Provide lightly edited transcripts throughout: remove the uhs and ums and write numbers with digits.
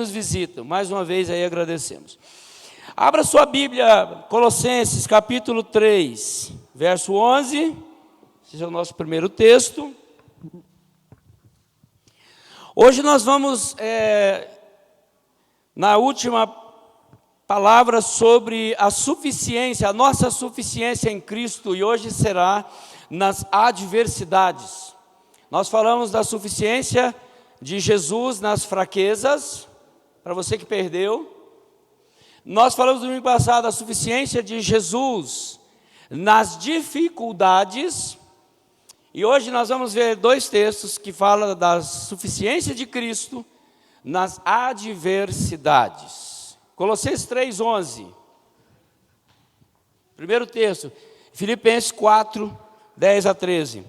nos visitam. Mais uma vez aí agradecemos. Abra sua Bíblia, Colossenses capítulo 3, verso 11. Esse é o nosso primeiro texto. Hoje nós vamos, na última palavra sobre a suficiência, a nossa suficiência em Cristo, e hoje será nas adversidades. Nós falamos da suficiência de Jesus nas fraquezas, para você que perdeu. Nós falamos no domingo passado da suficiência de Jesus nas dificuldades. E hoje nós vamos ver dois textos que falam da suficiência de Cristo nas adversidades. Colossenses 3:11. Primeiro texto, Filipenses 4, 10 a 13.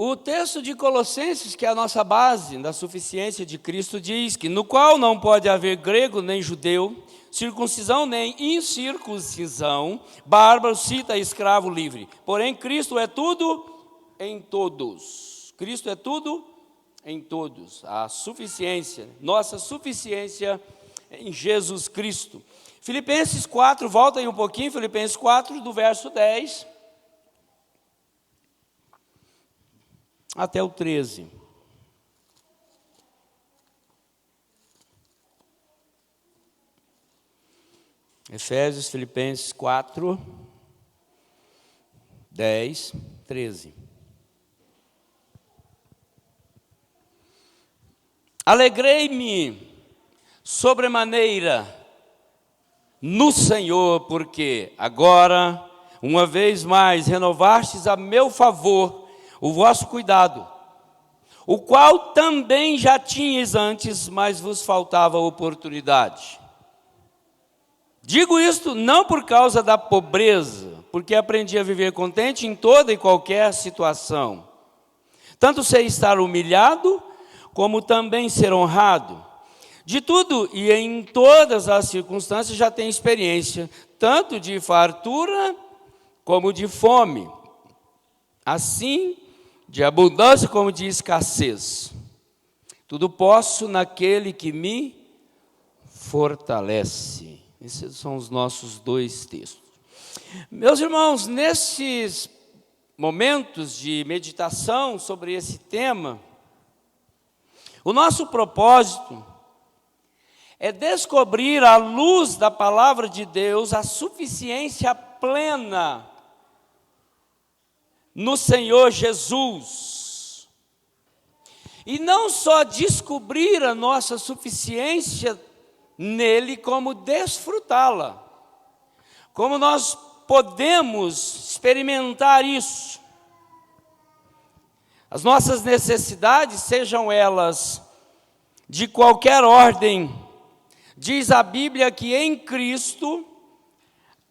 O texto de Colossenses, que é a nossa base da suficiência de Cristo, diz que no qual não pode haver grego nem judeu, circuncisão nem incircuncisão, bárbaro, cita, escravo, livre. Porém, Cristo é tudo em todos. Cristo é tudo em todos. A suficiência, nossa suficiência em Jesus Cristo. Filipenses 4, volta aí um pouquinho, Filipenses 4, do verso 10 até o 13. Efésios, Filipenses 4, 10, 13. Alegrei-me sobremaneira no Senhor, porque agora, uma vez mais, renovastes a meu favor o vosso cuidado, o qual também já tinhas antes, mas vos faltava oportunidade. Digo isto não por causa da pobreza, porque aprendi a viver contente em toda e qualquer situação. Tanto sei estar humilhado, como também ser honrado. De tudo e em todas as circunstâncias já tenho experiência, tanto de fartura como de fome. Assim, de abundância como de escassez. Tudo posso naquele que me fortalece. Esses são os nossos dois textos. Meus irmãos, nesses momentos de meditação sobre esse tema, o nosso propósito é descobrir à luz da palavra de Deus a suficiência plena no Senhor Jesus. E não só descobrir a nossa suficiência nele, como desfrutá-la. Como nós podemos experimentar isso. As nossas necessidades, sejam elas de qualquer ordem, diz a Bíblia que em Cristo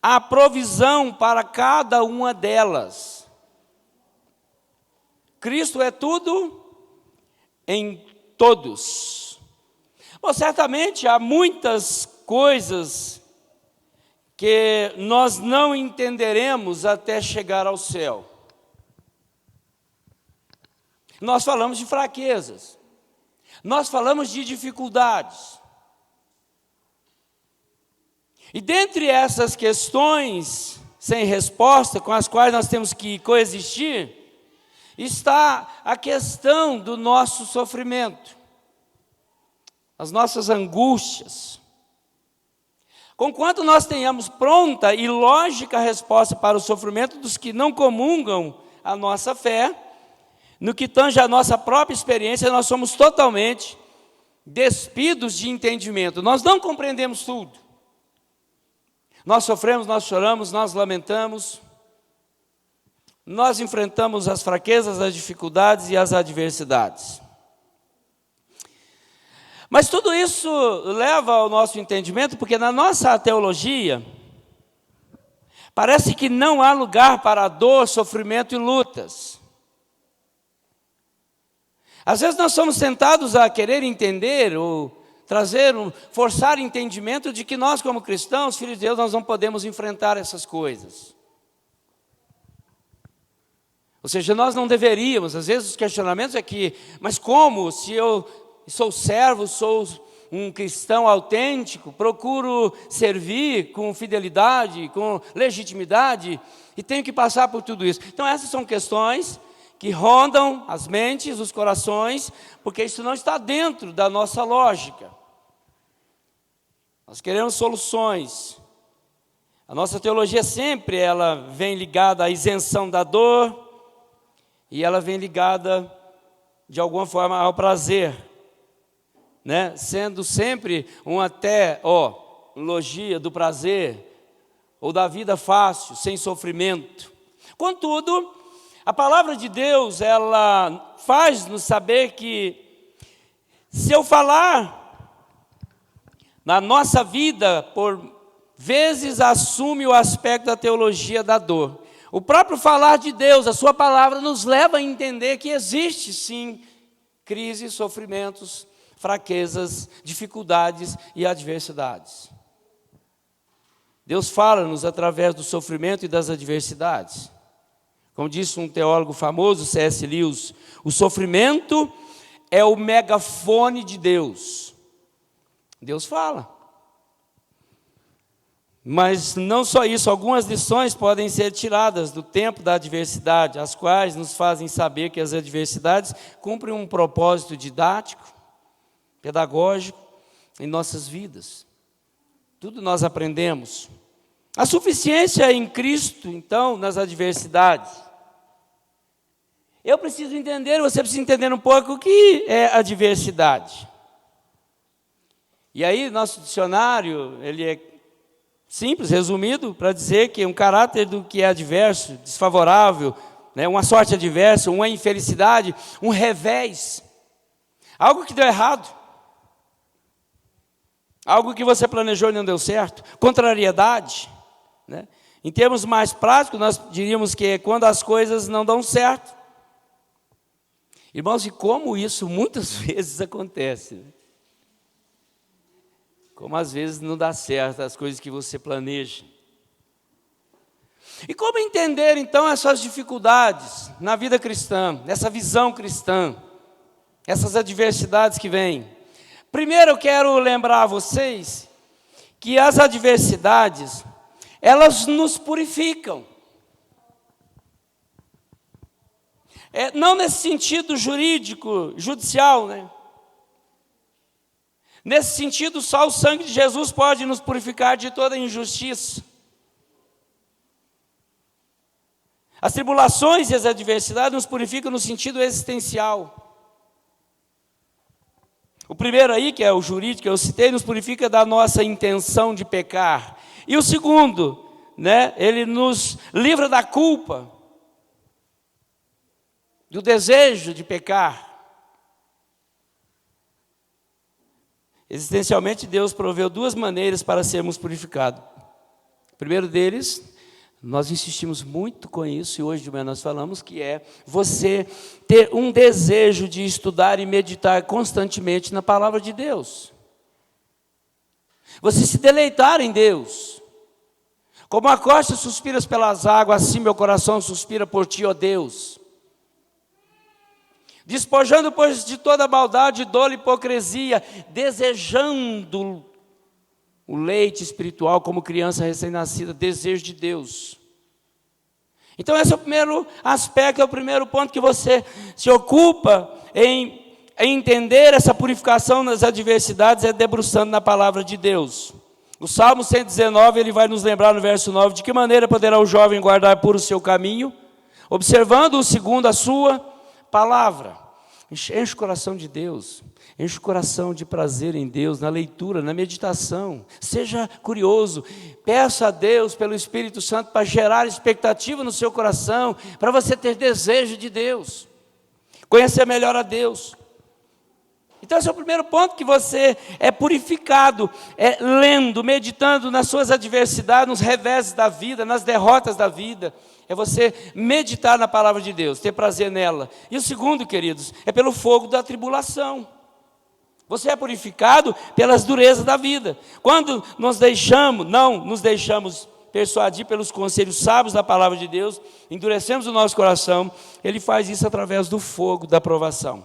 há provisão para cada uma delas. Cristo é tudo em todos. Bom, certamente há muitas coisas que nós não entenderemos até chegar ao céu. Nós falamos de fraquezas, nós falamos de dificuldades. E dentre essas questões sem resposta, com as quais nós temos que coexistir, está a questão do nosso sofrimento, as nossas angústias. Conquanto nós tenhamos pronta e lógica resposta para o sofrimento dos que não comungam a nossa fé, no que tange a nossa própria experiência, nós somos totalmente despidos de entendimento. Nós não compreendemos tudo. Nós sofremos, nós choramos, nós lamentamos. Nós enfrentamos as fraquezas, as dificuldades e as adversidades. Mas tudo isso leva ao nosso entendimento, porque na nossa teologia, parece que não há lugar para dor, sofrimento e lutas. Às vezes nós somos tentados a querer entender ou forçar entendimento de que nós, como cristãos, filhos de Deus, nós não podemos enfrentar essas coisas. Ou seja, nós não deveríamos, às vezes os questionamentos é que, mas como, se eu sou servo, sou um cristão autêntico, procuro servir com fidelidade, com legitimidade, e tenho que passar por tudo isso. Então essas são questões que rondam as mentes, os corações, porque isso não está dentro da nossa lógica. Nós queremos soluções. A nossa teologia sempre ela vem ligada à isenção da dor, e ela vem ligada, de alguma forma, ao prazer, né? Sendo sempre uma teologia do prazer, ou da vida fácil, sem sofrimento. Contudo, a palavra de Deus, ela faz-nos saber que, se eu falar na nossa vida, por vezes assume o aspecto da teologia da dor. O próprio falar de Deus, a sua palavra, nos leva a entender que existe sim crises, sofrimentos, fraquezas, dificuldades e adversidades. Deus fala-nos através do sofrimento e das adversidades. Como disse um teólogo famoso, C.S. Lewis, o sofrimento é o megafone de Deus. Deus fala. Mas não só isso, algumas lições podem ser tiradas do tempo da adversidade, as quais nos fazem saber que as adversidades cumprem um propósito didático, pedagógico em nossas vidas. Tudo nós aprendemos. A suficiência em Cristo, então, nas adversidades. Eu preciso entender, você precisa entender um pouco o que é adversidade. E aí, nosso dicionário, ele é simples, resumido, para dizer que um caráter do que é adverso, desfavorável, né, uma sorte adversa, uma infelicidade, um revés, algo que deu errado, algo que você planejou e não deu certo, contrariedade, né? Em termos mais práticos, nós diríamos que é quando as coisas não dão certo. Irmãos, e como isso muitas vezes acontece, né? Como às vezes não dá certo as coisas que você planeja. E como entender então essas dificuldades na vida cristã, nessa visão cristã, essas adversidades que vêm? Primeiro eu quero lembrar a vocês que as adversidades, elas nos purificam. Não nesse sentido jurídico, judicial, né? Nesse sentido, só o sangue de Jesus pode nos purificar de toda injustiça. As tribulações e as adversidades nos purificam no sentido existencial. O primeiro aí, que é o jurídico que eu citei, nos purifica da nossa intenção de pecar. E o segundo, né, ele nos livra da culpa, do desejo de pecar. Existencialmente, Deus proveu duas maneiras para sermos purificados. O primeiro deles, nós insistimos muito com isso, e hoje de manhã nós falamos, que é você ter um desejo de estudar e meditar constantemente na palavra de Deus. Você se deleitar em Deus. Como a costa suspiras pelas águas, assim meu coração suspira por ti, ó Deus. Despojando, pois, de toda maldade, dolo e hipocrisia, desejando o leite espiritual como criança recém-nascida, desejo de Deus. Então esse é o primeiro aspecto, é o primeiro ponto que você se ocupa em entender essa purificação nas adversidades, é debruçando na palavra de Deus. O Salmo 119, ele vai nos lembrar no verso 9, de que maneira poderá o jovem guardar puro o seu caminho, observando-o segundo a sua palavra. Enche o coração de Deus, enche o coração de prazer em Deus, na leitura, na meditação. Seja curioso, peça a Deus pelo Espírito Santo para gerar expectativa no seu coração, para você ter desejo de Deus, conhecer melhor a Deus. Então esse é o primeiro ponto, que você é purificado, lendo, meditando nas suas adversidades, nos reveses da vida, nas derrotas da vida. É você meditar na palavra de Deus, ter prazer nela. E o segundo, queridos, é pelo fogo da tribulação. Você é purificado pelas durezas da vida. Quando não nos deixamos persuadir pelos conselhos sábios da palavra de Deus, endurecemos o nosso coração, Ele faz isso através do fogo da provação.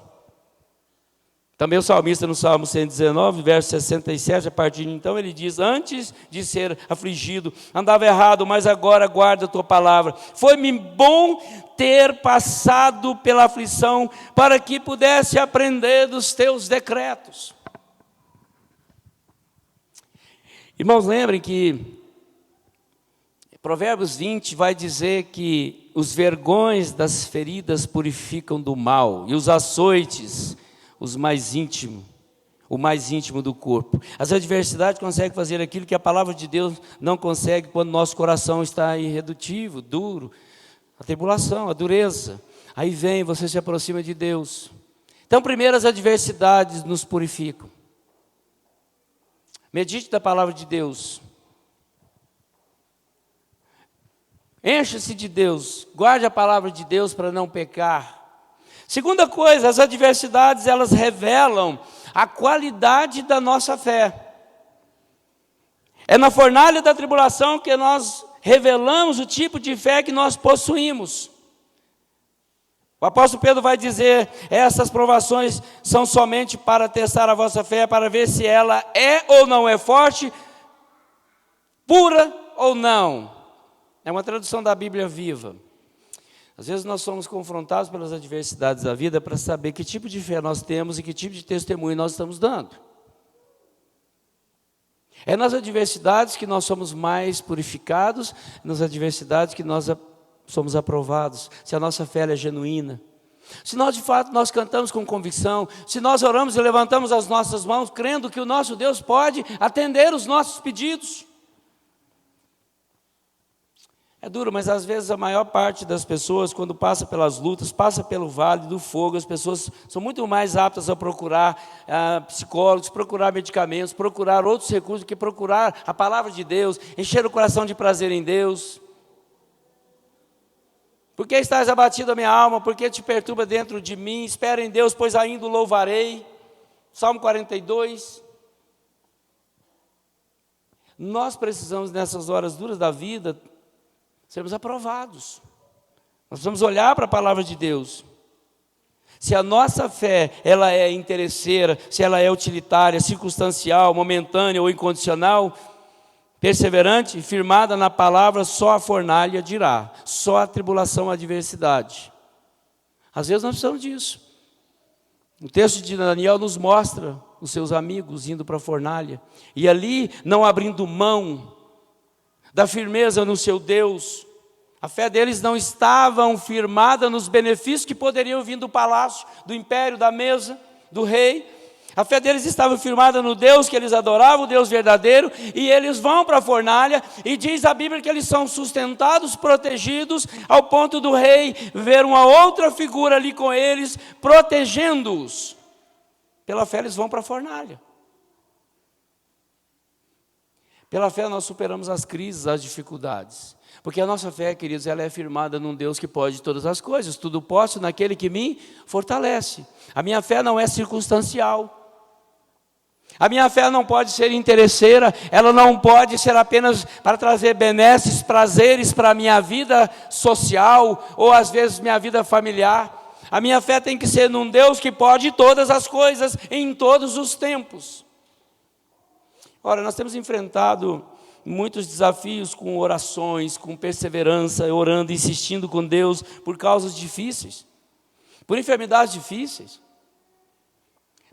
Também o salmista no Salmo 119, verso 67, a partir de então, ele diz: antes de ser afligido, andava errado, mas agora guarda a tua palavra. Foi-me bom ter passado pela aflição, para que pudesse aprender dos teus decretos. Irmãos, lembrem que Provérbios 20 vai dizer que os vergões das feridas purificam do mal, e os açoites, o mais íntimo do corpo. As adversidades conseguem fazer aquilo que a palavra de Deus não consegue quando nosso coração está irredutível, duro. A tribulação, a dureza. Aí vem, você se aproxima de Deus. Então, primeiro, as adversidades nos purificam. Medite da palavra de Deus. Encha-se de Deus. Guarde a palavra de Deus para não pecar. Segunda coisa, as adversidades, elas revelam a qualidade da nossa fé. É na fornalha da tribulação que nós revelamos o tipo de fé que nós possuímos. O apóstolo Pedro vai dizer: essas provações são somente para testar a vossa fé, para ver se ela é ou não é forte, pura ou não. É uma tradução da Bíblia Viva. Às vezes nós somos confrontados pelas adversidades da vida para saber que tipo de fé nós temos e que tipo de testemunho nós estamos dando. É nas adversidades que nós somos mais purificados, nas adversidades que nós somos aprovados, se a nossa fé é genuína. Se nós de fato nós cantamos com convicção, se nós oramos e levantamos as nossas mãos, crendo que o nosso Deus pode atender os nossos pedidos. É duro, mas às vezes a maior parte das pessoas, quando passa pelas lutas, passa pelo vale do fogo, as pessoas são muito mais aptas a procurar psicólogos, procurar medicamentos, procurar outros recursos, do que procurar a palavra de Deus, encher o coração de prazer em Deus. Por que estás abatido a minha alma? Por que te perturba dentro de mim? Espera em Deus, pois ainda o louvarei. Salmo 42. Nós precisamos, nessas horas duras da vida, sermos aprovados. Nós precisamos olhar para a palavra de Deus. Se a nossa fé, ela é interesseira, se ela é utilitária, circunstancial, momentânea ou incondicional, perseverante, firmada na palavra, só a fornalha dirá, só a tribulação, a adversidade. Às vezes nós precisamos disso. O texto de Daniel nos mostra os seus amigos indo para a fornalha, e ali não abrindo mão da firmeza no seu Deus. A fé deles não estava firmada nos benefícios que poderiam vir do palácio, do império, da mesa, do rei. A fé deles estava firmada no Deus que eles adoravam, o Deus verdadeiro, e eles vão para a fornalha, e diz a Bíblia que eles são sustentados, protegidos, ao ponto do rei ver uma outra figura ali com eles, protegendo-os. Pela fé eles vão para a fornalha. Pela fé nós superamos as crises, as dificuldades. Porque a nossa fé, queridos, ela é firmada num Deus que pode todas as coisas. Tudo posso naquele que me fortalece. A minha fé não é circunstancial. A minha fé não pode ser interesseira. Ela não pode ser apenas para trazer benesses, prazeres para a minha vida social, ou às vezes minha vida familiar. A minha fé tem que ser num Deus que pode todas as coisas, em todos os tempos. Ora, nós temos enfrentado muitos desafios com orações, com perseverança, orando, insistindo com Deus por causas difíceis, por enfermidades difíceis.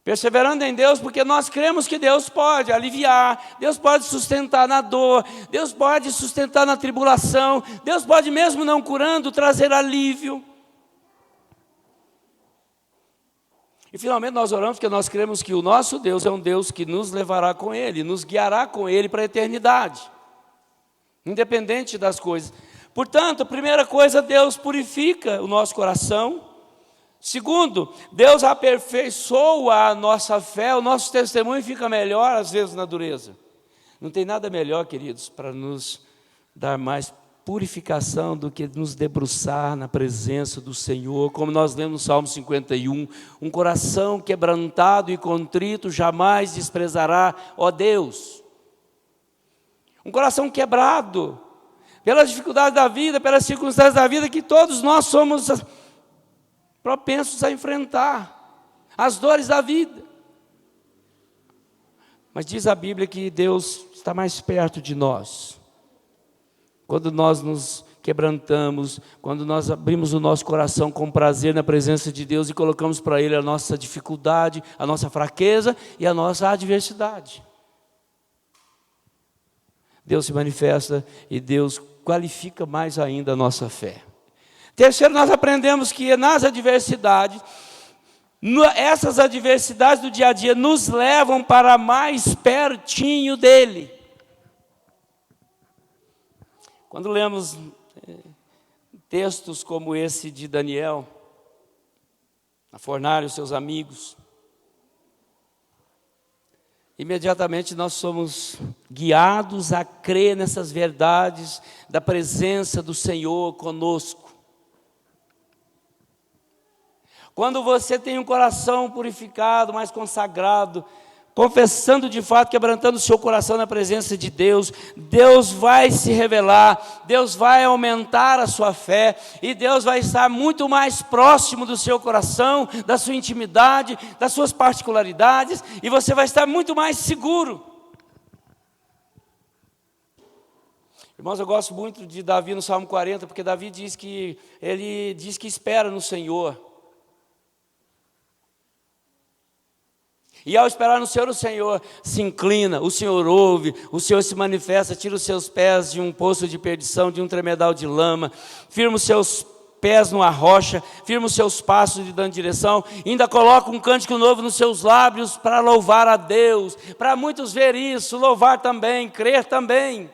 Perseverando em Deus porque nós cremos que Deus pode aliviar, Deus pode sustentar na dor, Deus pode sustentar na tribulação, Deus pode mesmo não curando, trazer alívio. E finalmente nós oramos porque nós cremos que o nosso Deus é um Deus que nos levará com Ele, nos guiará com Ele para a eternidade, independente das coisas. Portanto, a primeira coisa, Deus purifica o nosso coração. Segundo, Deus aperfeiçoa a nossa fé, o nosso testemunho fica melhor às vezes na dureza. Não tem nada melhor, queridos, para nos dar mais purificação do que nos debruçar na presença do Senhor, como nós lemos no Salmo 51, um coração quebrantado e contrito jamais desprezará, ó Deus. Um coração quebrado, pelas dificuldades da vida, pelas circunstâncias da vida, que todos nós somos propensos a enfrentar, as dores da vida. Mas diz a Bíblia que Deus está mais perto de nós. Quando nós nos quebrantamos, quando nós abrimos o nosso coração com prazer na presença de Deus e colocamos para Ele a nossa dificuldade, a nossa fraqueza e a nossa adversidade. Deus se manifesta e Deus qualifica mais ainda a nossa fé. Terceiro, nós aprendemos que nas adversidades, essas adversidades do dia a dia nos levam para mais pertinho dEle. Quando lemos textos como esse de Daniel, na fornalha, os seus amigos, imediatamente nós somos guiados a crer nessas verdades da presença do Senhor conosco. Quando você tem um coração purificado, mais consagrado, confessando de fato, quebrantando o seu coração na presença de Deus, Deus vai se revelar, Deus vai aumentar a sua fé, e Deus vai estar muito mais próximo do seu coração, da sua intimidade, das suas particularidades, e você vai estar muito mais seguro. Irmãos, eu gosto muito de Davi no Salmo 40, porque Davi diz que espera no Senhor. E ao esperar no Senhor, o Senhor se inclina, o Senhor ouve, o Senhor se manifesta, tira os seus pés de um poço de perdição, de um tremedal de lama, firma os seus pés numa rocha, firma os seus passos lhe dando direção, ainda coloca um cântico novo nos seus lábios para louvar a Deus. Para muitos ver isso, louvar também, crer também.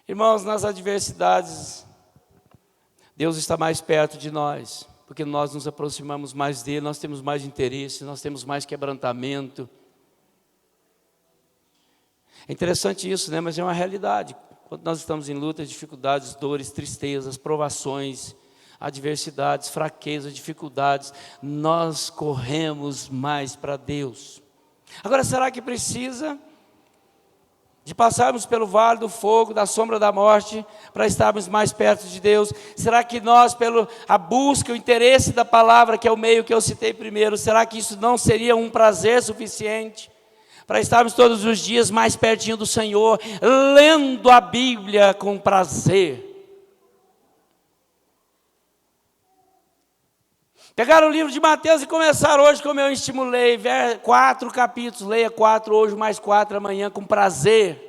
Irmãos, nas adversidades, Deus está mais perto de nós, porque nós nos aproximamos mais dele, nós temos mais interesse, nós temos mais quebrantamento. É interessante isso, né? Mas é uma realidade. Quando nós estamos em lutas, dificuldades, dores, tristezas, provações, adversidades, fraquezas, dificuldades, nós corremos mais para Deus. Agora, será que precisa de passarmos pelo vale do fogo, da sombra da morte, para estarmos mais perto de Deus? Será que nós, pela busca, o interesse da palavra, que é o meio que eu citei primeiro, será que isso não seria um prazer suficiente para estarmos todos os dias mais pertinho do Senhor, lendo a Bíblia com prazer? Pegar o livro de Mateus e começar hoje, como eu estimulei, 4 capítulos, leia 4 hoje, mais 4 amanhã, com prazer.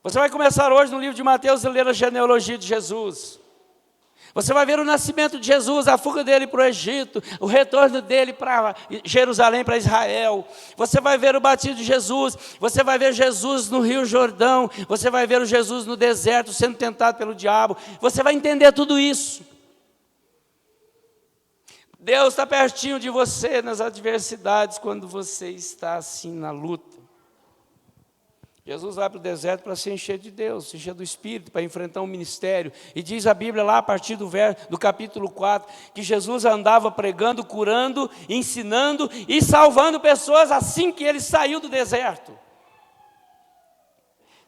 Você vai começar hoje no livro de Mateus e ler a genealogia de Jesus. Você vai ver o nascimento de Jesus, a fuga dele para o Egito, o retorno dele para Jerusalém, para Israel. Você vai ver o batismo de Jesus, você vai ver Jesus no Rio Jordão, você vai ver o Jesus no deserto sendo tentado pelo diabo. Você vai entender tudo isso. Deus está pertinho de você nas adversidades, quando você está assim na luta. Jesus vai para o deserto para se encher de Deus, se encher do Espírito, para enfrentar um ministério. E diz a Bíblia lá, a partir do capítulo 4, que Jesus andava pregando, curando, ensinando e salvando pessoas assim que ele saiu do deserto.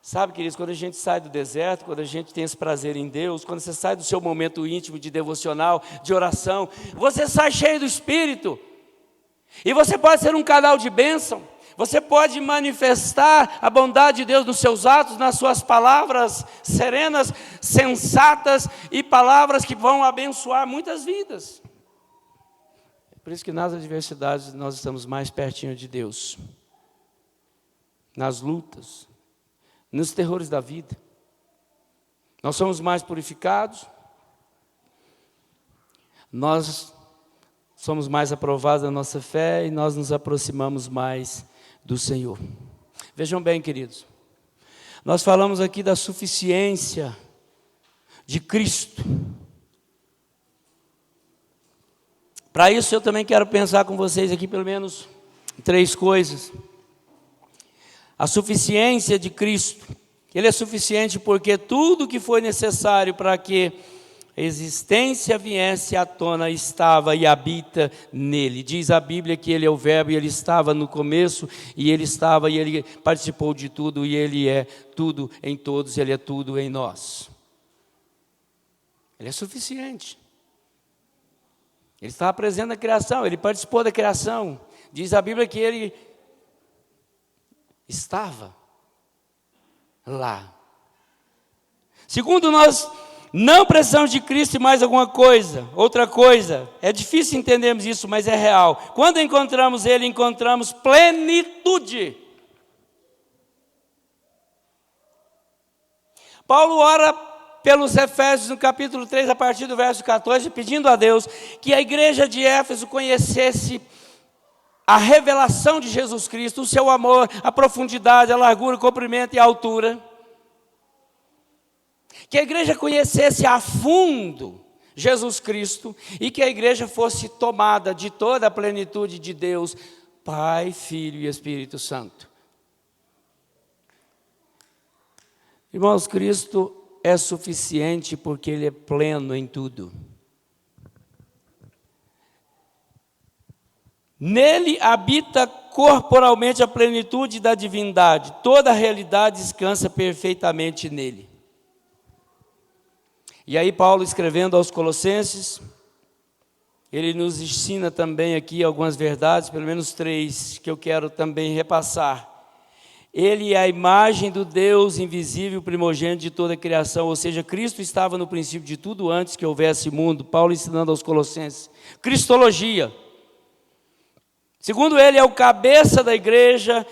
Sabe, queridos, quando a gente sai do deserto, quando a gente tem esse prazer em Deus, quando você sai do seu momento íntimo de devocional, de oração, você sai cheio do Espírito. E você pode ser um canal de bênção. Você pode manifestar a bondade de Deus nos seus atos, nas suas palavras serenas, sensatas e palavras que vão abençoar muitas vidas. Por isso que nas adversidades nós estamos mais pertinho de Deus. Nas lutas, nos terrores da vida. Nós somos mais purificados, nós somos mais aprovados na nossa fé e nós nos aproximamos mais do Senhor. Vejam bem, queridos, nós falamos aqui da suficiência de Cristo. Para isso eu também quero pensar com vocês aqui pelo menos 3 coisas. a suficiência de Cristo. Ele é suficiente porque tudo que foi necessário para que a existência viesse à tona estava e habita nele. Diz a Bíblia que ele é o verbo e ele estava no começo, e ele estava e ele participou de tudo, e ele é tudo em todos, ele é tudo em nós. Ele é suficiente. Ele estava presente na criação, ele participou da criação. Diz a Bíblia que ele estava lá. Segundo, nós não precisamos de Cristo e mais alguma coisa. Outra coisa, é difícil entendermos isso, mas é real. Quando encontramos Ele, encontramos plenitude. Paulo ora pelos Efésios no capítulo 3, a partir do verso 14, pedindo a Deus que a igreja de Éfeso conhecesse a revelação de Jesus Cristo, o seu amor, a profundidade, a largura, o comprimento e a altura. Que a igreja conhecesse a fundo Jesus Cristo e que a igreja fosse tomada de toda a plenitude de Deus, Pai, Filho e Espírito Santo. Irmãos, Cristo é suficiente porque Ele é pleno em tudo. Nele habita corporalmente a plenitude da divindade. Toda a realidade descansa perfeitamente nele. E aí Paulo, escrevendo aos Colossenses, ele nos ensina também aqui algumas verdades, pelo menos 3, que eu quero também repassar. Ele é a imagem do Deus invisível, primogênito de toda a criação, ou seja, Cristo estava no princípio de tudo antes que houvesse mundo. Paulo ensinando aos Colossenses. Cristologia. Segundo ele, é o cabeça da igreja,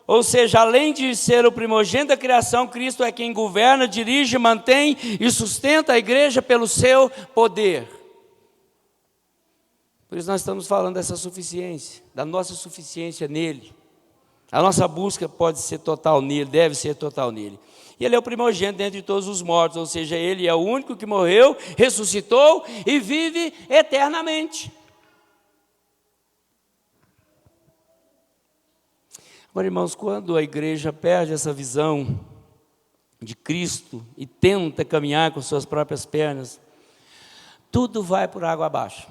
ou seja, além de ser o primogênito da criação, Cristo é quem governa, dirige, mantém e sustenta a igreja pelo seu poder. Por isso nós estamos falando dessa suficiência, da nossa suficiência nele. A nossa busca pode ser total nele, deve ser total nele. E ele é o primogênito dentre todos os mortos, ou seja, ele é o único que morreu, ressuscitou e vive eternamente. Agora, irmãos, quando a igreja perde essa visão de Cristo e tenta caminhar com suas próprias pernas, tudo vai por água abaixo.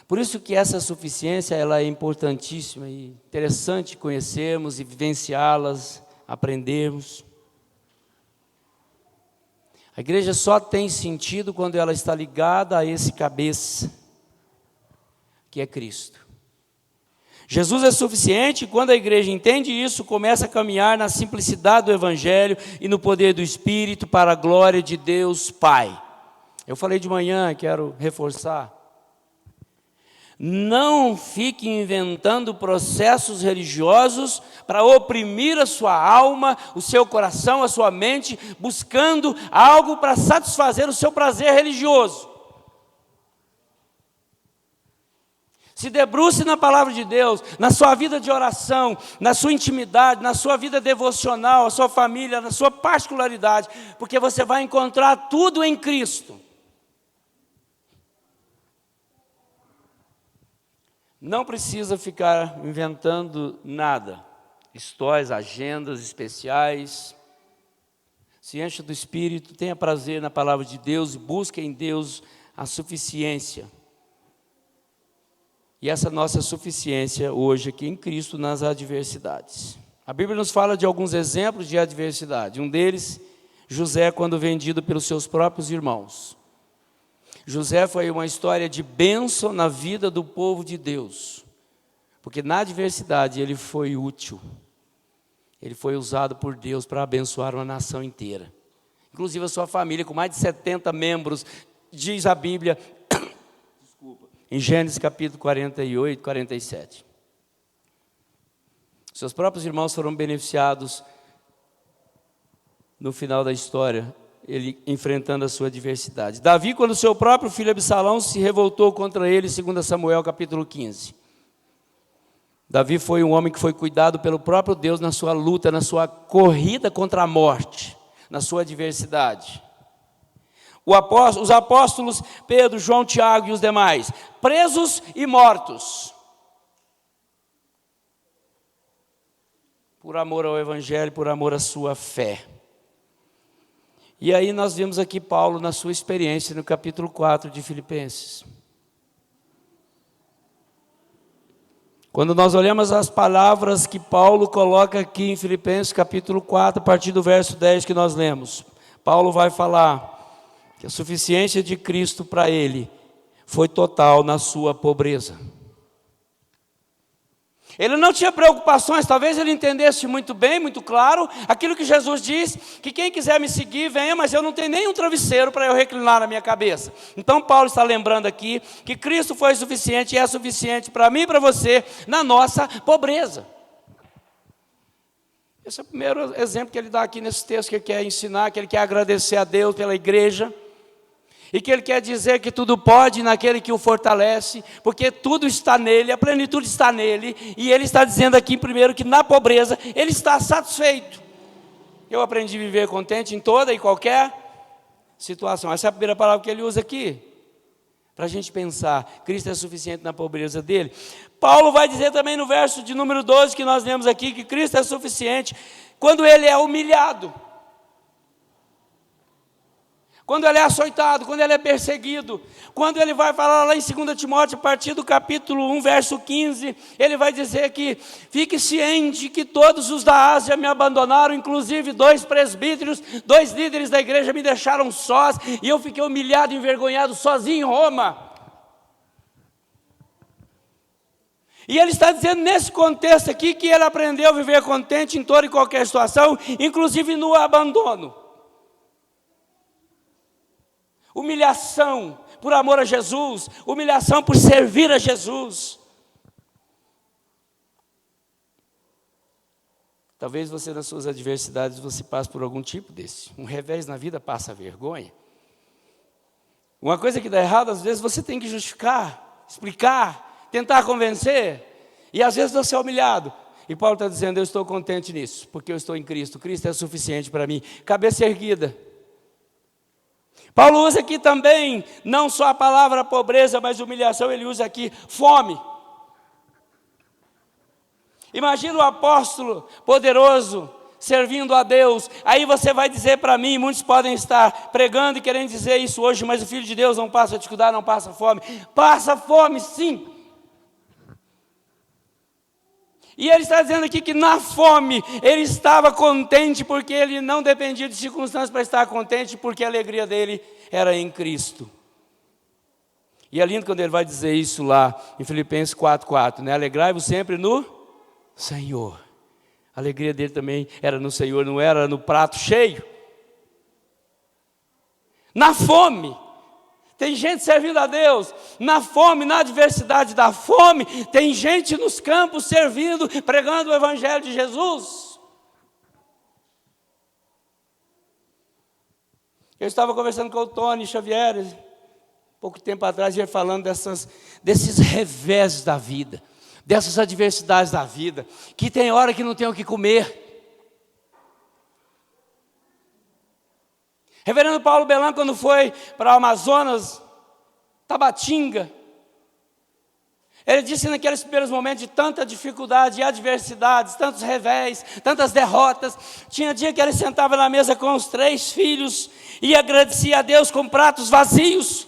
Por isso que essa suficiência ela é importantíssima e interessante conhecermos e vivenciá-las, aprendermos. A igreja só tem sentido quando ela está ligada a esse cabeça, que é Cristo. Jesus é suficiente e quando a igreja entende isso, começa a caminhar na simplicidade do Evangelho e no poder do Espírito para a glória de Deus Pai. Eu falei de manhã, quero reforçar. Não fique inventando processos religiosos para oprimir a sua alma, o seu coração, a sua mente, buscando algo para satisfazer o seu prazer religioso. Se debruce na palavra de Deus, na sua vida de oração, na sua intimidade, na sua vida devocional, na sua família, na sua particularidade, porque você vai encontrar tudo em Cristo. Não precisa ficar inventando nada, histórias, agendas especiais. Se encha do Espírito, tenha prazer na palavra de Deus e busque em Deus a suficiência. E essa nossa suficiência hoje aqui em Cristo nas adversidades. A Bíblia nos fala de alguns exemplos de adversidade. Um deles, José, quando vendido pelos seus próprios irmãos. José foi uma história de bênção na vida do povo de Deus. Porque na adversidade ele foi útil. Ele foi usado por Deus para abençoar uma nação inteira. Inclusive a sua família, com mais de 70 membros, diz a Bíblia, em Gênesis capítulo 48, 47. Seus próprios irmãos foram beneficiados no final da história, ele enfrentando a sua adversidade. Davi, quando seu próprio filho Absalão se revoltou contra ele, segundo Samuel capítulo 15. Davi foi um homem que foi cuidado pelo próprio Deus na sua luta, na sua corrida contra a morte, na sua adversidade. Os apóstolos Pedro, João, Tiago e os demais, presos e mortos. por amor ao Evangelho, por amor à sua fé. E aí nós vimos aqui Paulo na sua experiência no capítulo 4 de Filipenses. Quando nós olhamos as palavras que Paulo coloca aqui em Filipenses capítulo 4, a partir do verso 10 que nós lemos, Paulo vai falar que a suficiência de Cristo para ele foi total na sua pobreza. Ele não tinha preocupações, talvez ele entendesse muito bem, muito claro, aquilo que Jesus diz, que quem quiser me seguir, venha, mas eu não tenho nenhum travesseiro para eu reclinar na minha cabeça. Então Paulo está lembrando aqui, que Cristo foi suficiente e é suficiente para mim e para você, na nossa pobreza. Esse é o primeiro exemplo que ele dá aqui nesse texto, que ele quer ensinar, que ele quer agradecer a Deus pela igreja, e que ele quer dizer que tudo pode naquele que o fortalece, porque tudo está nele, a plenitude está nele, e ele está dizendo aqui primeiro que na pobreza ele está satisfeito. Eu aprendi a viver contente em toda e qualquer situação. Essa é a primeira palavra que ele usa aqui, para a gente pensar, Cristo é suficiente na pobreza dele. Paulo vai dizer também no verso de número 12 que nós lemos aqui, que Cristo é suficiente quando ele é humilhado, quando ele é açoitado, quando ele é perseguido, quando ele vai falar lá em 2 Timóteo, a partir do capítulo 1, verso 15, ele vai dizer que, fique ciente que todos os da Ásia me abandonaram, inclusive 2 presbíteros, 2 líderes da igreja me deixaram sós, e eu fiquei humilhado, envergonhado, sozinho em Roma. E ele está dizendo nesse contexto aqui, que ele aprendeu a viver contente em toda e qualquer situação, inclusive no abandono. Humilhação por amor a Jesus, humilhação por servir a Jesus. Talvez você nas suas adversidades você passe por algum tipo desse. Um revés na vida passa vergonha. Uma coisa que dá errado, às vezes você tem que justificar, explicar, tentar convencer. E às vezes você é humilhado. E Paulo está dizendo, eu estou contente nisso, porque eu estou em Cristo. Cristo é suficiente para mim. Cabeça erguida. Paulo usa aqui também, não só a palavra pobreza, mas humilhação, ele usa aqui fome. Imagina o apóstolo poderoso, servindo a Deus. Aí você vai dizer para mim, muitos podem estar pregando e querendo dizer isso hoje, mas o Filho de Deus não passa dificuldade, não passa fome. Passa fome, sim. E ele está dizendo aqui que na fome ele estava contente, porque ele não dependia de circunstâncias para estar contente, porque a alegria dele era em Cristo. E é lindo quando ele vai dizer isso lá em Filipenses 4:4, né? Alegrai-vos sempre no Senhor. A alegria dele também era no Senhor, não era no prato cheio. Na fome. Tem gente servindo a Deus, na fome, na adversidade da fome, tem gente nos campos servindo, pregando o Evangelho de Jesus. Eu estava conversando com o Tony Xavier, pouco tempo atrás, ele falando desses revés da vida, dessas adversidades da vida, que tem hora que não tem o que comer. Reverendo Paulo Belan, quando foi para o Amazonas, Tabatinga, ele disse naqueles primeiros momentos de tanta dificuldade e adversidades, tantos revés, tantas derrotas, tinha dia que ele sentava na mesa com os 3 filhos e agradecia a Deus com pratos vazios.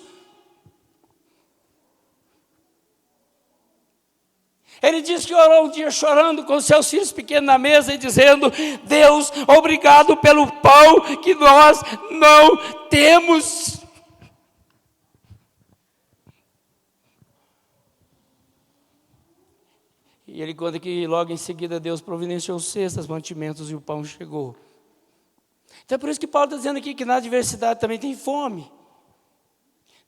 Ele disse que orou um dia chorando com seus filhos pequenos na mesa e dizendo, Deus, obrigado pelo pão que nós não temos. E ele conta que logo em seguida Deus providenciou cestas, mantimentos e o pão chegou. Então é por isso que Paulo está dizendo aqui que na adversidade também tem fome.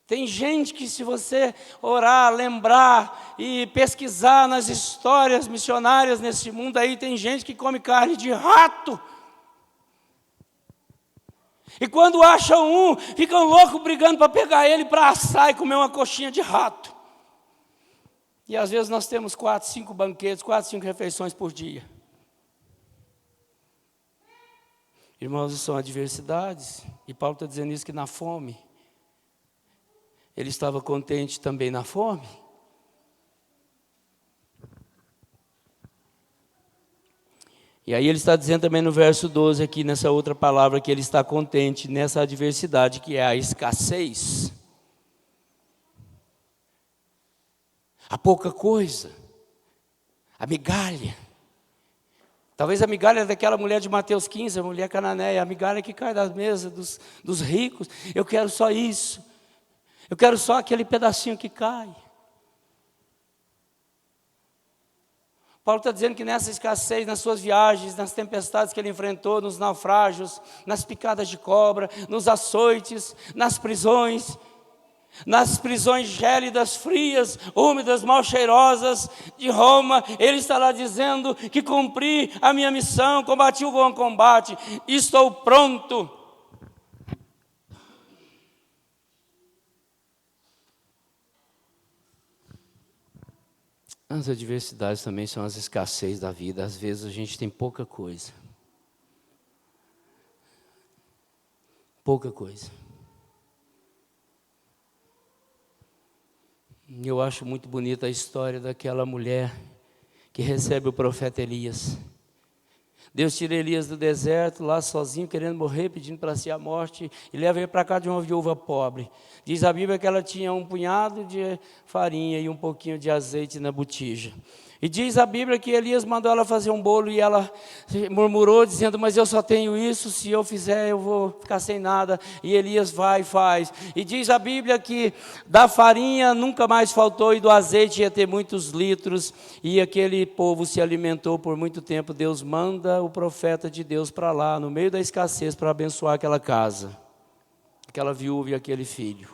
Tem gente que, se você orar, lembrar e pesquisar nas histórias missionárias nesse mundo aí, tem gente que come carne de rato. E quando acham um, ficam loucos brigando para pegar ele para assar e comer uma coxinha de rato. E às vezes nós temos 4, 5 banquetes, 4, 5 refeições por dia. Irmãos, são adversidades. E Paulo está dizendo isso, que na fome ele estava contente também na fome. E aí ele está dizendo também no verso 12, aqui nessa outra palavra, que ele está contente nessa adversidade que é a escassez. A pouca coisa, a migalha. Talvez a migalha daquela mulher de Mateus 15, a mulher cananeia, a migalha que cai das mesas dos ricos. Eu quero só isso, eu quero só aquele pedacinho que cai. Paulo está dizendo que nessa escassez, nas suas viagens, nas tempestades que ele enfrentou, nos naufrágios, nas picadas de cobra, nos açoites, nas prisões gélidas, frias, úmidas, mal cheirosas de Roma, ele está lá dizendo que cumpri a minha missão, combati o bom combate, estou pronto. As adversidades também são as escassez da vida. Às vezes a gente tem pouca coisa. Pouca coisa. Eu acho muito bonita a história daquela mulher que recebe o profeta Elias. Deus tira Elias do deserto, lá sozinho, querendo morrer, pedindo para si a morte, e leva ele para cá de uma viúva pobre. Diz a Bíblia que ela tinha um punhado de farinha e um pouquinho de azeite na botija. E diz a Bíblia que Elias mandou ela fazer um bolo e ela murmurou, dizendo, mas eu só tenho isso, se eu fizer eu vou ficar sem nada. E Elias vai e faz. E diz a Bíblia que da farinha nunca mais faltou e do azeite ia ter muitos litros. E aquele povo se alimentou por muito tempo. Deus manda o profeta de Deus para lá, no meio da escassez, para abençoar aquela casa, aquela viúva e aquele filho.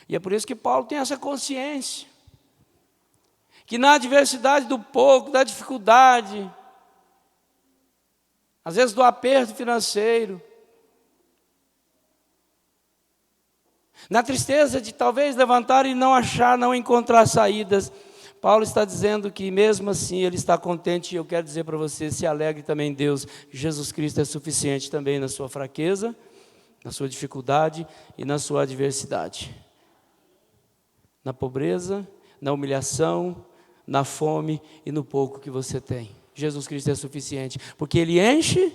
E é por isso que Paulo tem essa consciência. Que na adversidade do pouco, da dificuldade, às vezes do aperto financeiro, na tristeza de talvez levantar e não achar, não encontrar saídas, Paulo está dizendo que mesmo assim ele está contente. E eu quero dizer para você, se alegre também em Deus. Jesus Cristo é suficiente também na sua fraqueza, na sua dificuldade e na sua adversidade. Na pobreza, na humilhação, na fome e no pouco que você tem. Jesus Cristo é suficiente, porque Ele enche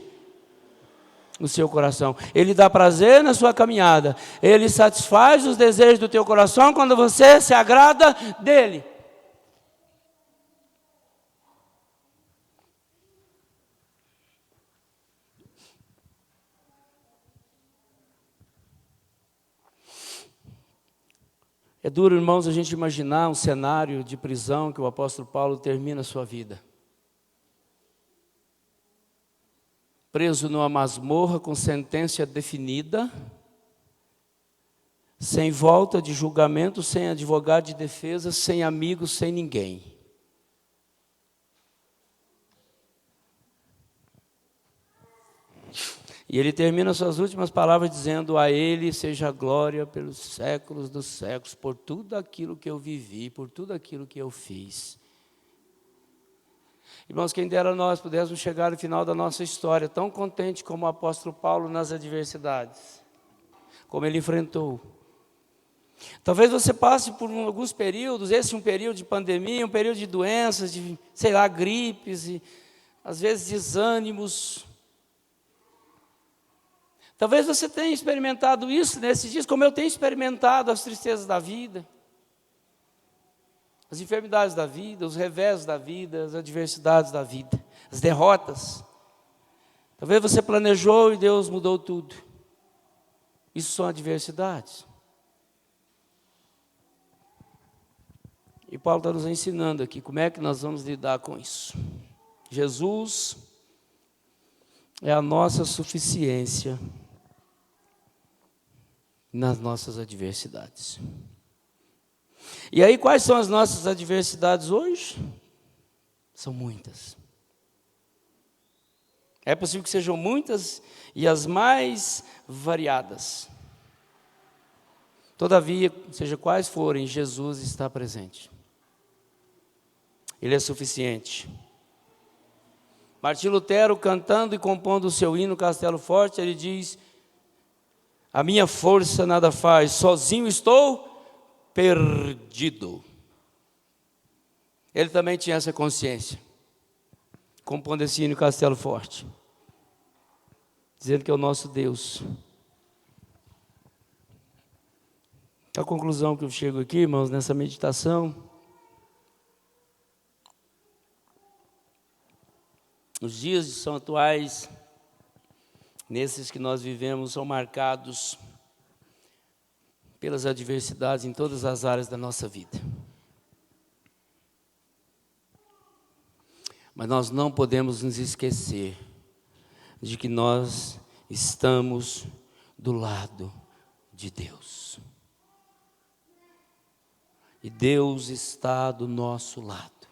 o seu coração. Ele dá prazer na sua caminhada. Ele satisfaz os desejos do teu coração quando você se agrada dEle. É duro, irmãos, a gente imaginar um cenário de prisão que o apóstolo Paulo termina a sua vida. Preso numa masmorra com sentença definida, sem volta de julgamento, sem advogado de defesa, sem amigos, sem ninguém. E ele termina suas últimas palavras dizendo, a Ele seja a glória pelos séculos dos séculos, por tudo aquilo que eu vivi, por tudo aquilo que eu fiz. Irmãos, quem dera nós pudéssemos chegar no final da nossa história, tão contente como o apóstolo Paulo nas adversidades, como ele enfrentou. Talvez você passe por alguns períodos, esse é um período de pandemia, um período de doenças, de, gripes, e às vezes desânimos. Talvez você tenha experimentado isso nesses dias, como eu tenho experimentado as tristezas da vida, as enfermidades da vida, os revés da vida, as adversidades da vida, as derrotas. Talvez você planejou e Deus mudou tudo. Isso são adversidades. E Paulo está nos ensinando aqui como é que nós vamos lidar com isso. Jesus é a nossa suficiência nas nossas adversidades. E aí, quais são as nossas adversidades hoje? São muitas. É possível que sejam muitas e as mais variadas. Todavia, seja quais forem, Jesus está presente. Ele é suficiente. Martim Lutero, cantando e compondo o seu hino Castelo Forte, ele diz, a minha força nada faz, sozinho estou perdido. Ele também tinha essa consciência. com Pondecínio Castelo Forte, dizendo que é o nosso Deus. A conclusão que eu chego aqui, irmãos, nessa meditação, os dias são atuais, nesses que nós vivemos, são marcados pelas adversidades em todas as áreas da nossa vida. Mas nós não podemos nos esquecer de que nós estamos do lado de Deus. E Deus está do nosso lado.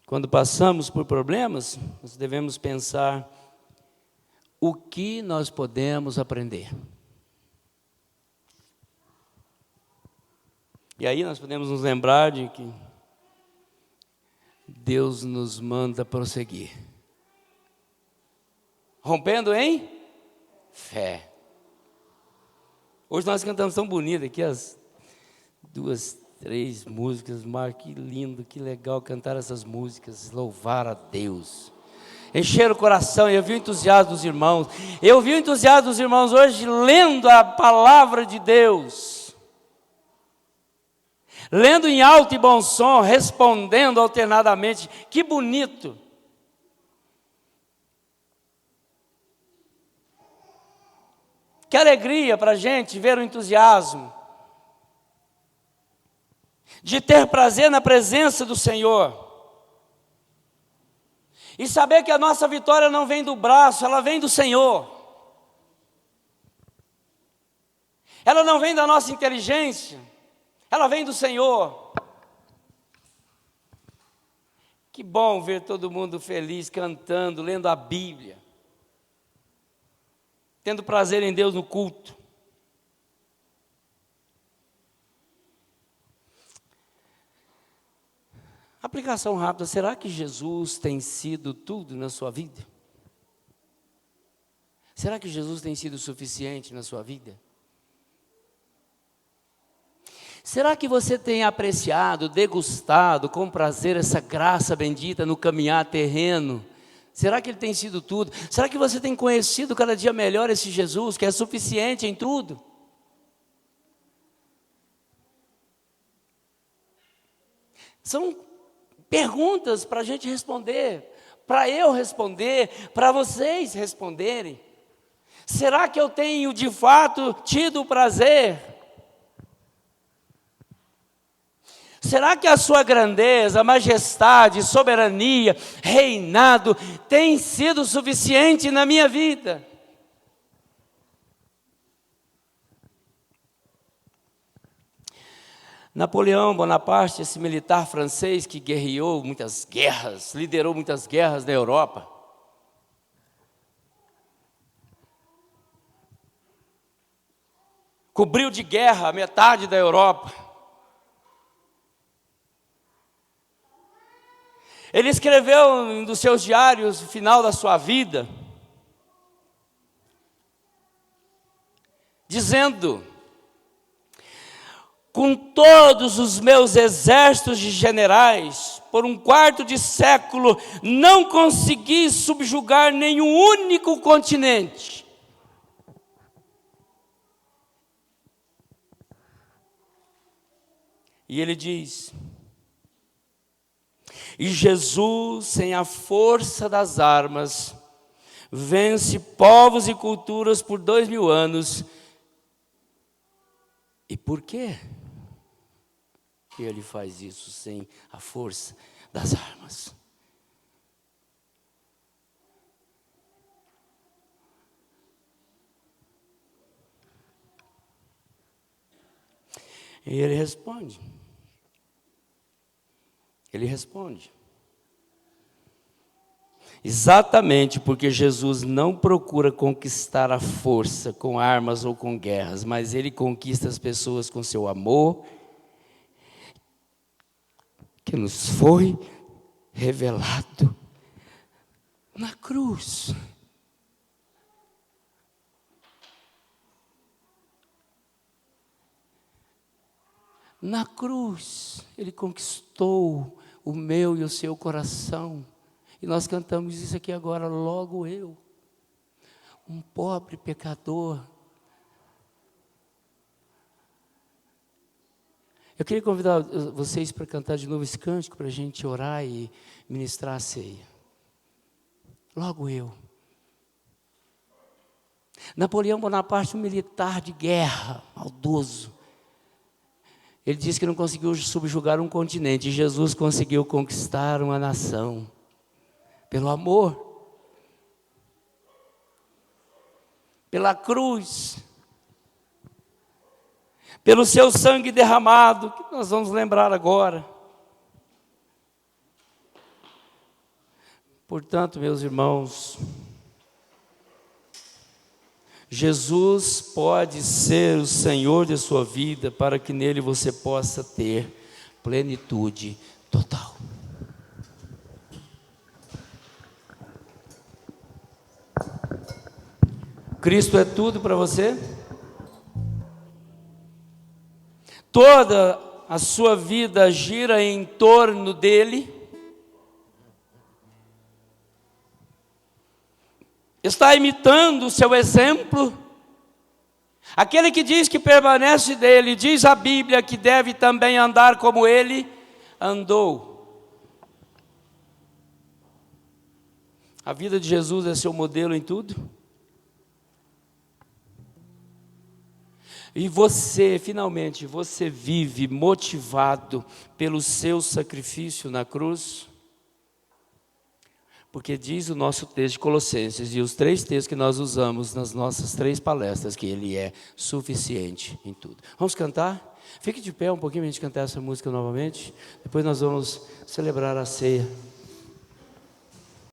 Quando passamos por problemas, nós devemos pensar o que nós podemos aprender. E aí nós podemos nos lembrar de que Deus nos manda prosseguir. Rompendo em fé. Hoje nós cantamos tão bonito aqui as 2, 3 músicas, mas que lindo, que legal cantar essas músicas, louvar a Deus. Encher o coração, eu vi o entusiasmo dos irmãos. Eu vi o entusiasmo dos irmãos hoje lendo a palavra de Deus. Lendo em alto e bom som, respondendo alternadamente. Que bonito. Que alegria para a gente ver o entusiasmo de ter prazer na presença do Senhor e saber que a nossa vitória não vem do braço, ela vem do Senhor. Ela não vem da nossa inteligência, ela vem do Senhor. Que bom ver todo mundo feliz, cantando, lendo a Bíblia, tendo prazer em Deus no culto. Aplicação rápida, será que Jesus tem sido tudo na sua vida? Será que Jesus tem sido suficiente na sua vida? Será que você tem apreciado, degustado com prazer essa graça bendita no caminhar terreno? Será que Ele tem sido tudo? Será que você tem conhecido cada dia melhor esse Jesus, que é suficiente em tudo? São perguntas para a gente responder, para eu responder, para vocês responderem. Será que eu tenho de fato tido o prazer? Será que a sua grandeza, majestade, soberania, reinado tem sido suficiente na minha vida? Napoleão Bonaparte, esse militar francês que guerreou muitas guerras, liderou muitas guerras na Europa. Cobriu de guerra a metade da Europa. Ele escreveu em um dos seus diários, no final da sua vida, dizendo: com todos os meus exércitos de generais, por 1/4 de século, não consegui subjugar nenhum único continente. E ele diz: e Jesus, sem a força das armas, vence povos e culturas por 2000 anos. E por quê que ele faz isso sem a força das armas? E ele responde. Ele responde: exatamente porque Jesus não procura conquistar a força com armas ou com guerras, mas Ele conquista as pessoas com seu amor, que nos foi revelado na cruz. Na cruz, Ele conquistou o meu e o seu coração. E nós cantamos isso aqui agora, logo eu, um pobre pecador. Eu queria convidar vocês para cantar de novo esse cântico, para a gente orar e ministrar a ceia. Logo eu. Napoleão Bonaparte, um militar de guerra, maldoso. Ele disse que não conseguiu subjugar um continente, e Jesus conseguiu conquistar uma nação. Pelo amor. Pela cruz. Pelo seu sangue derramado, que nós vamos lembrar agora. Portanto, meus irmãos, Jesus pode ser o Senhor de sua vida, para que nele você possa ter plenitude total. Cristo é tudo para você? Toda a sua vida gira em torno dele? Está imitando o seu exemplo? Aquele que diz que permanece dele, diz a Bíblia que deve também andar como ele andou. A vida de Jesus é seu modelo em tudo? E você, finalmente, você vive motivado pelo seu sacrifício na cruz? Porque diz o nosso texto de Colossenses, e os 3 textos que nós usamos nas nossas 3 palestras, que ele é suficiente em tudo. Vamos cantar? Fique de pé um pouquinho para a gente cantar essa música novamente. Depois nós vamos celebrar a ceia.